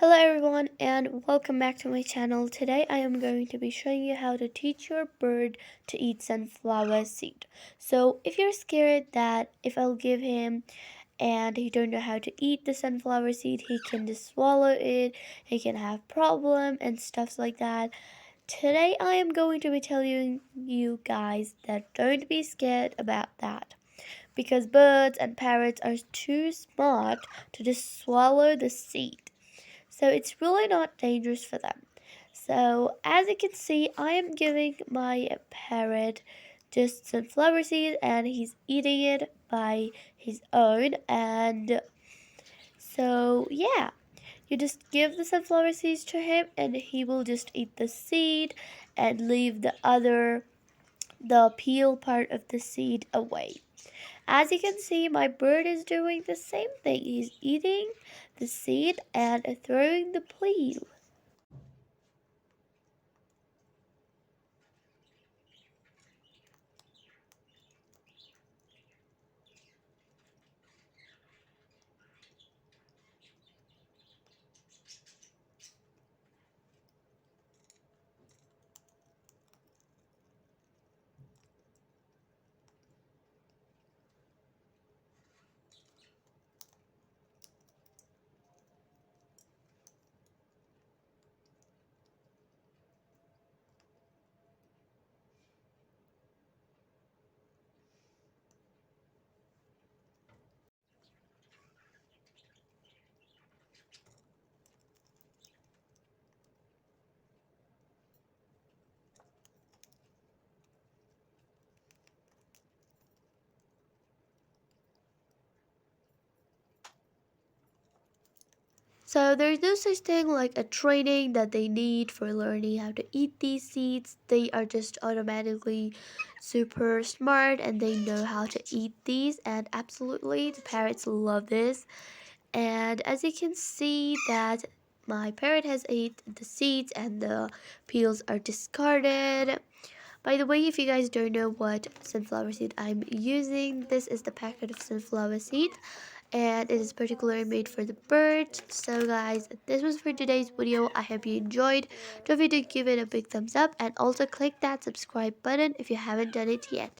Hello everyone and welcome back to my channel. Today I am going to be showing you how to teach your bird to eat sunflower seed. So if you're scared that if I'll give him and he don't know how to eat the sunflower seed, he can just swallow it, he can have problem and stuff like that. Today I am going to be telling you guys that don't be scared about that. Because birds and parrots are too smart to just swallow the seed. So it's really not dangerous for them. So as you can see, I am giving my parrot just sunflower seed and he's eating it by his own. And so yeah, you just give the sunflower seeds to him and he will just eat the seed and leave the peel part of the seed away. As you can see, my bird is doing the same thing. He's eating the seed and throwing the peel. So there's no such thing like a training that they need for learning how to eat these seeds. They are just automatically super smart and they know how to eat these, and absolutely the parrots love this. And as you can see that my parrot has ate the seeds and the peels are discarded. By the way, if you guys don't know what sunflower seed I'm using, this is the packet of sunflower seed and it is particularly made for the birds. So guys, this was for today's video. I hope you enjoyed. Don't forget to give it a big thumbs up and also click that subscribe button if you haven't done it yet.